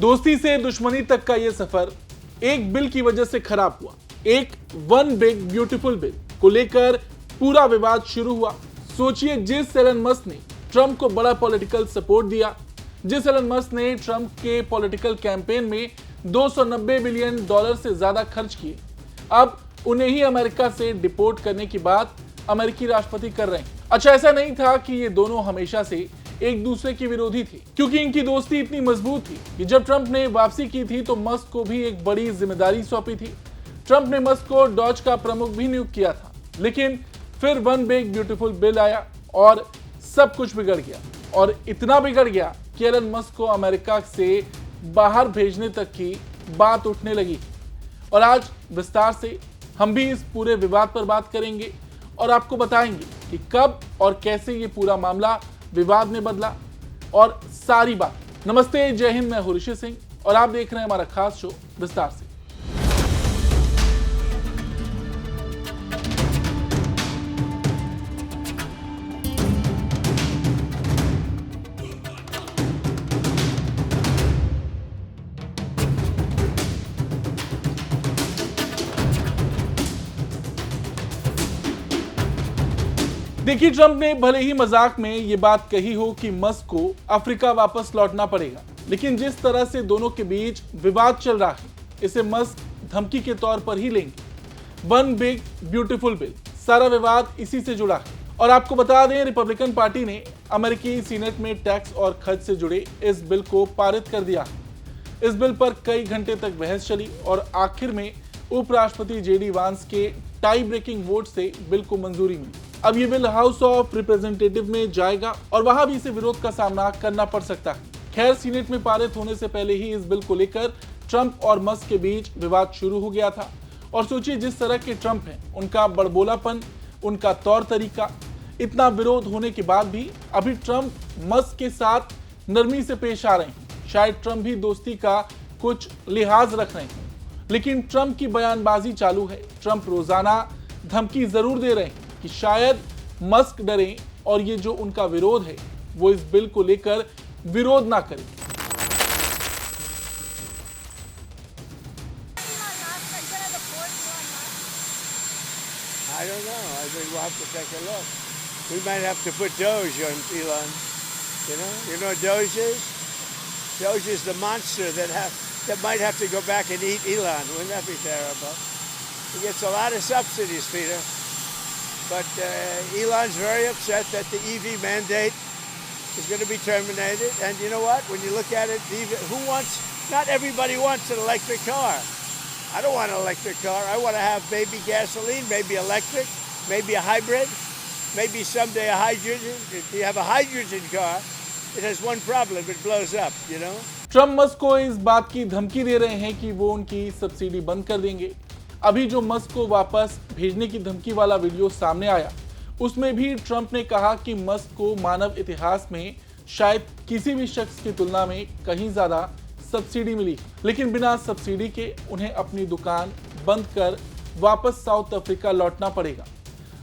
दोस्ती से दुश्मनी तक का यह सफर एक बिल की वजह से खराब हुआ। एक वन बिग ब्यूटीफुल बिल को लेकर पूरा विवाद शुरू हुआ। सोचिए, जिस एलन मस्क ने ट्रंप को बड़ा पॉलिटिकल सपोर्ट दिया, जिस एलन मस्क ने ट्रंप के पॉलिटिकल कैंपेन में 290 बिलियन डॉलर से ज्यादा खर्च किए, अब उन्हें ही अमेरिका से डिपोर्ट करने की बात अमेरिकी राष्ट्रपति कर रहे हैं। अच्छा, ऐसा नहीं था कि ये दोनों हमेशा से एक दूसरे के विरोधी थे, क्योंकि इनकी दोस्ती इतनी मजबूत थी कि जब ट्रंप ने वापसी की थी तो मस्क को भी एक बड़ी जिम्मेदारी सौंपी थी। ट्रंप ने मस्क को डॉज का प्रमुख भी नियुक्त किया था, लेकिन फिर वन बिग ब्यूटीफुल बिल आया और सब कुछ बिगड़ गया। और इतना बिगड़ गया कि एलन मस्क को अमेरिका से बाहर भेजने तक की बात उठने लगी। और आज विस्तार से हम भी इस पूरे विवाद पर बात करेंगे और आपको बताएंगे कि कब और कैसे ये पूरा मामला विवाद में बदला और सारी बात। नमस्ते, जय हिंद, मैं हूं ऋषि सिंह और आप देख रहे हैं हमारा खास शो विस्तार से। देखिए, ट्रंप ने भले ही मजाक में ये बात कही हो कि मस्क को अफ्रीका वापस लौटना पड़ेगा, लेकिन जिस तरह से दोनों के बीच विवाद चल रहा है, इसे मस्क धमकी के तौर पर ही लेंगे। वन बिग ब्यूटीफुल बिल, सारा विवाद इसी से जुड़ा है। और आपको बता दें, रिपब्लिकन पार्टी ने अमेरिकी सीनेट में टैक्स और खर्च से जुड़े इस बिल को पारित कर दिया है। इस बिल पर कई घंटे तक बहस चली और आखिर में उपराष्ट्रपति जेडी वांस के टाई ब्रेकिंग वोट से बिल को मंजूरी मिली। अब ये बिल हाउस ऑफ रिप्रेजेंटेटिव में जाएगा और वहां भी इसे विरोध का सामना करना पड़ सकता है। खैर, सीनेट में पारित होने से पहले ही इस बिल को लेकर ट्रंप और मस्क के बीच विवाद शुरू हो गया था। और सोचिए, जिस तरह के ट्रंप हैं, उनका बड़बोलापन, उनका तौर तरीका, इतना विरोध होने के बाद भी अभी ट्रंप मस्क के साथ नरमी से पेश आ रहे हैं। शायद ट्रंप भी दोस्ती का कुछ लिहाज रख रहे हैं, लेकिन ट्रंप की बयानबाजी चालू है। ट्रंप रोजाना धमकी जरूर दे रहे हैं कि शायद मस्क डरें और ये जो उनका विरोध है वो इस बिल को लेकर विरोध ना करें। I don't know. I think we'll have to take a look. We might have to put Doge on Elon. You know what Doge is? Doge is the monster that might have to go back and eat Elon. Wouldn't that be terrible? He gets a lot of subsidies, Peter. But Elon's very upset that the EV mandate is going to be terminated. And you know what? When you look at it, not everybody wants an electric car. I don't want an electric car. I want to have maybe gasoline, maybe electric, maybe a hybrid, maybe someday a hydrogen. If you have a hydrogen car, it has one problem, it blows up, you know. Trump Musk को इस बात की धमकी दे रहे हैं कि वो उनकी सब्सिडी बंद कर देंगे। अभी जो मस्क को वापस भेजने की धमकी वाला वीडियो सामने आया, उसमें भी ट्रंप ने कहा कि मस्क को मानव इतिहास में शायद किसी भी शख्स की तुलना में कहीं ज्यादा सब्सिडी मिली, लेकिन बिना सब्सिडी के उन्हें अपनी दुकान बंद कर वापस साउथ अफ्रीका लौटना पड़ेगा।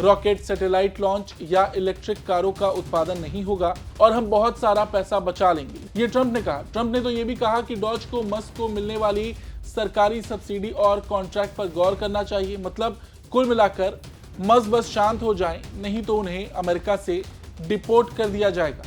रॉकेट, सैटेलाइट लॉन्च या इलेक्ट्रिक कारों का उत्पादन नहीं होगा और हम बहुत सारा पैसा बचा लेंगे, ये ट्रंप ने कहा। ट्रंप ने तो ये भी कहा कि डॉज को मस्क को मिलने वाली सरकारी सब्सिडी और कॉन्ट्रैक्ट पर गौर करना चाहिए। मतलब कुल मिलाकर मस्क बस शांत हो जाएं, नहीं तो उन्हें अमेरिका से डिपोर्ट कर दिया जाएगा।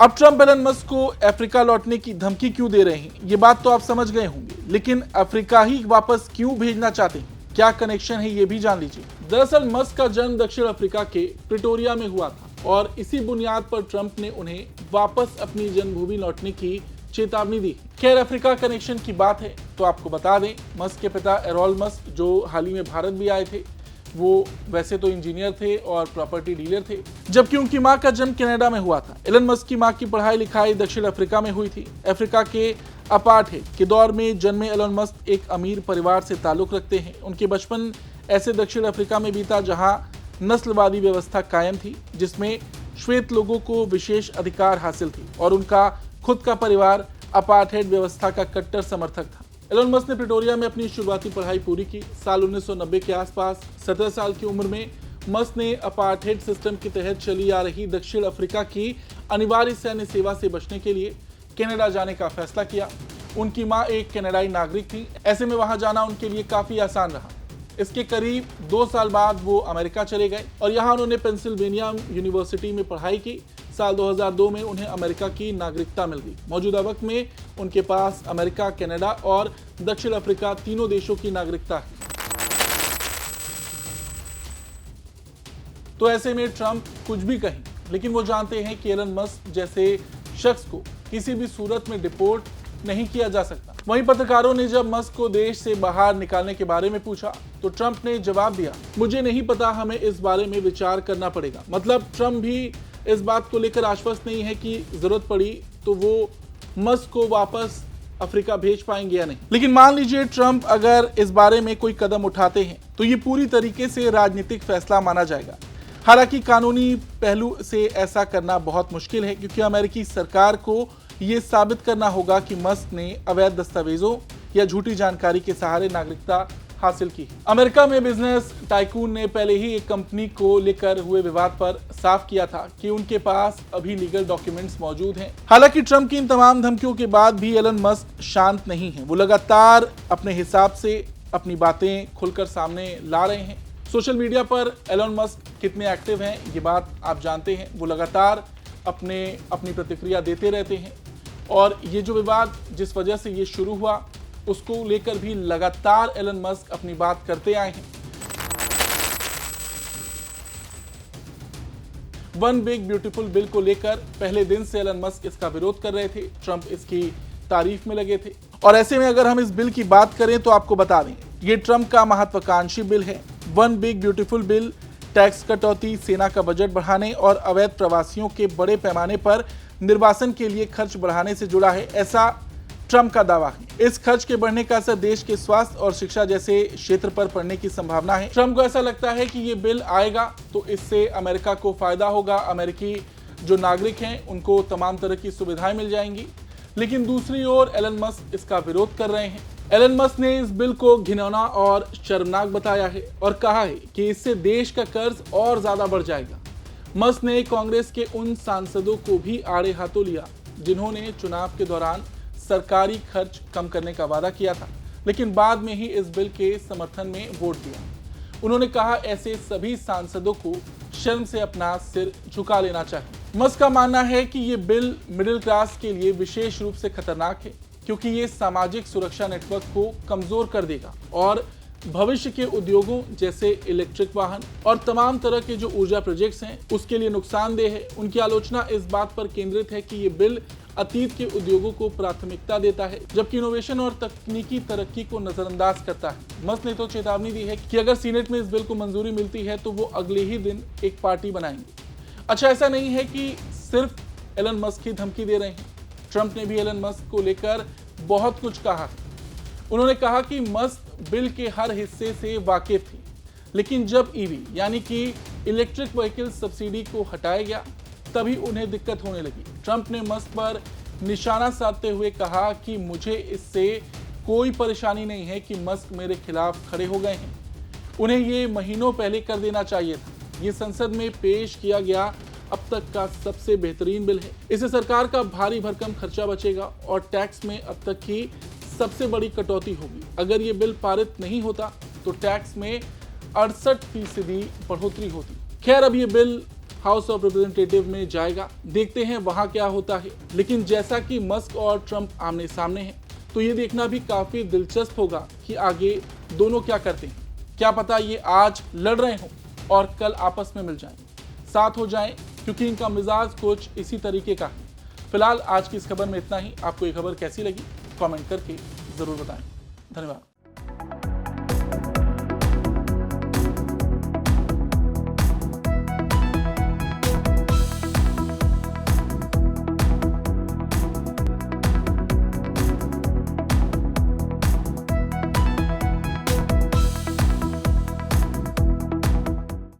अब ट्रंप एलन मस्क को अफ्रीका लौटने की धमकी क्यों दे रहे हैं, ये बात तो आप समझ गए होंगे, लेकिन अफ्रीका ही वापस क्यों भेजना चाहते हैं, क्या कनेक्शन है, ये भी जान लीजिए। दरअसल मस्क का जन्म दक्षिण अफ्रीका के प्रिटोरिया में हुआ था और इसी बुनियाद पर ट्रंप ने उन्हें वापस अपनी जन्मभूमि लौटने की चेतावनी दी। खैर, अफ्रीका कनेक्शन की बात है तो आपको बता दें, मस्क के पिता एरोल मस्क, जो हाल ही में भारत भी आए थे, वो वैसे तो इंजीनियर थे और प्रॉपर्टी डीलर थे, जबकि उनकी मां का जन्म कनाडा में हुआ था। एलन मस्क की मां की पढ़ाई लिखाई दक्षिण अफ्रीका में हुई थी। अफ्रीका के अपार्थाइड के दौर में जन्मे एलन मस्क एक अमीर परिवार से ताल्लुक रखते हैं। उनके बचपन ऐसे दक्षिण अफ्रीका में बीता जहां नस्लवादी व्यवस्था कायम थी, जिसमें श्वेत लोगों को विशेष अधिकार हासिल थी और उनका खुद का परिवार अपार्थाइड व्यवस्था का कट्टर समर्थक था। एलन मस्क ने प्रिटोरिया में अपनी शुरुआती पढ़ाई पूरी की। साल 1990 के आसपास 17 साल की उम्र में मस्क ने अपार्थाइड सिस्टम के तहत चली आ रही दक्षिण अफ्रीका की अनिवार्य सैन्य सेवा से बचने के लिए कनाडा जाने का फैसला किया। उनकी मां एक कनाडाई नागरिक थी, ऐसे में वहां जाना उनके लिए काफी आसान रहा। इसके करीब 2 साल बाद वो अमेरिका चले गए और यहाँ उन्होंने पेंसिल्वेनिया यूनिवर्सिटी में पढ़ाई की। साल 2002 में उन्हें अमेरिका की नागरिकता मिल गई। मौजूदा वक्त में उनके पास अमेरिका, कनाडा और दक्षिण अफ्रीका तीनों देशों की नागरिकता है। तो ऐसे में ट्रंप कुछ भी कहें, लेकिन वो जानते हैं कि एलन मस्क जैसे शख्स को किसी भी सूरत में डिपोर्ट नहीं किया जा सकता। वहीं पत्रकारों ने जब मस्क को देश से बाहर निकालने के बारे में पूछा तो ट्रंप ने जवाब दिया, मुझे नहीं पता, हमें इस बारे में विचार करना पड़ेगा। मतलब ट्रंप भी इस बात को लेकर आश्वस्त नहीं है कि जरूरत पड़ी तो वो मस्क को वापस अफ्रीका भेज पाएंगे या नहीं। लेकिन मान लीजिए ट्रंप अगर इस बारे में कोई कदम उठाते हैं तो ये पूरी तरीके से राजनीतिक फैसला माना जाएगा। हालांकि कानूनी पहलू से ऐसा करना बहुत मुश्किल है, क्योंकि अमेरिकी सरकार को ये साबित करना होगा कि मस्क ने अवैध दस्तावेजों या झूठी जानकारी के सहारे नागरिकता हासिल की है। अमेरिका में बिजनेस टाइकून ने पहले ही एक कंपनी को लेकर हुए विवाद पर साफ किया था कि उनके पास अभी लीगल डॉक्यूमेंट्स मौजूद हैं। हालांकि ट्रंप की इन तमाम धमकियों के बाद भी एलन मस्क शांत नहीं है। वो लगातार अपने हिसाब से अपनी बातें खुलकर सामने ला रहे हैं। सोशल मीडिया पर एलन मस्क कितने एक्टिव हैं ये बात आप जानते हैं। वो लगातार अपनी प्रतिक्रिया देते रहते हैं और ये जो विवाद जिस वजह से ये शुरू हुआ उसको लेकर भी लगातार एलन मस्क अपनी बात करते आए हैं। वन बिग ब्यूटीफुल बिल को लेकर पहले दिन से एलन मस्क इसका विरोध कर रहे थे। ट्रंप इसकी तारीफ में लगे थे। और ऐसे में अगर हम इस बिल की बात करें तो आपको बता दें, ये ट्रंप का महत्वाकांक्षी बिल है। One big beautiful bill tax कटौती, सेना का बजट बढ़ाने और अवैध प्रवासियों के बड़े पैमाने पर निर्वासन के लिए खर्च बढ़ाने से जुड़ा है, ऐसा ट्रंप का दावा है। इस खर्च के बढ़ने का असर देश के स्वास्थ्य और शिक्षा जैसे क्षेत्र पर पड़ने की संभावना है। ट्रंप को ऐसा लगता है कि ये बिल आएगा तो इससे अमेरिका को फायदा होगा, अमेरिकी जो नागरिक हैं उनको तमाम तरह की सुविधाएं मिल जाएंगी। लेकिन दूसरी ओर एलन मस्क इसका विरोध कर रहे हैं। एलन मस्क ने इस बिल को घिनौना और शर्मनाक बताया है और कहा है कि इससे देश का कर्ज और ज्यादा बढ़ जाएगा। मस्क ने कांग्रेस के उन सांसदों को भी आड़े हाथों लिया जिन्होंने चुनाव के दौरान सरकारी खर्च कम करने का वादा किया था, लेकिन बाद में ही इस बिल के समर्थन में वोट दिया। उन्होंने कहा ऐसे सभी सांसदों को शर्म से अपना सिर झुका लेना चाहिए। मस्क का मानना है कि ये बिल मिडिल क्लास के लिए विशेष रूप से खतरनाक है, क्योंकि ये सामाजिक सुरक्षा नेटवर्क को कमजोर कर देगा और भविष्य के उद्योगों जैसे इलेक्ट्रिक वाहन और तमाम तरह के जो ऊर्जा प्रोजेक्ट्स हैं उसके लिए नुकसानदेह है। उनकी आलोचना इस बात पर केंद्रित है कि ये बिल अतीत के उद्योगों को प्राथमिकता देता है, जबकि इनोवेशन और तकनीकी तरक्की को नजरअंदाज करता है। मस्क ने तो चेतावनी दी है कि अगर सीनेट में इस बिल को मंजूरी मिलती है तो वो अगले ही दिन एक पार्टी बनाएंगे। अच्छा, ऐसा नहीं है कि सिर्फ एलन मस्क ही धमकी दे रहे हैं। ट्रंप ने भी एलन मस्क को लेकर बहुत कुछ कहा है। उन्होंने कहा कि मस्क बिल के हर हिस्से से वाकिफ थी, लेकिन जब ईवी यानी कि इलेक्ट्रिक व्हीकल सब्सिडी को हटाया गया तभी उन्हें दिक्कत होने लगी। ट्रंप ने मस्क पर निशाना साधते हुए कहा कि मुझे इससे कोई परेशानी नहीं है कि मस्क मेरे खिलाफ खड़े हो गए हैं। उन्हें ये महीनों पहले कर देना चाहिए था। ये संसद में पेश किया गया अब तक का सबसे बेहतरीन बिल है। इससे सरकार का भारी भरकम खर्चा बचेगा और टैक्स में अब तक की सबसे बड़ी कटौती होगी। अगर ये बिल पारित नहीं होता तो टैक्स में 68% बढ़ोतरी होती। खैर, अब ये बिल हाउस ऑफ रिप्रेजेंटेटिव में जाएगा, देखते हैं वहां क्या होता है। लेकिन जैसा कि मस्क और ट्रंप आमने सामने हैं, तो ये देखना भी काफी दिलचस्प होगा कि आगे दोनों क्या करते हैं। क्या पता ये आज लड़ रहे हों और कल आपस में मिल जाएं, साथ हो जाएं, क्योंकि इनका मिजाज कुछ इसी तरीके का है। फिलहाल आज की इस खबर में इतना ही। आपको ये खबर कैसी लगी कमेंट करके जरूर बताएं। धन्यवाद।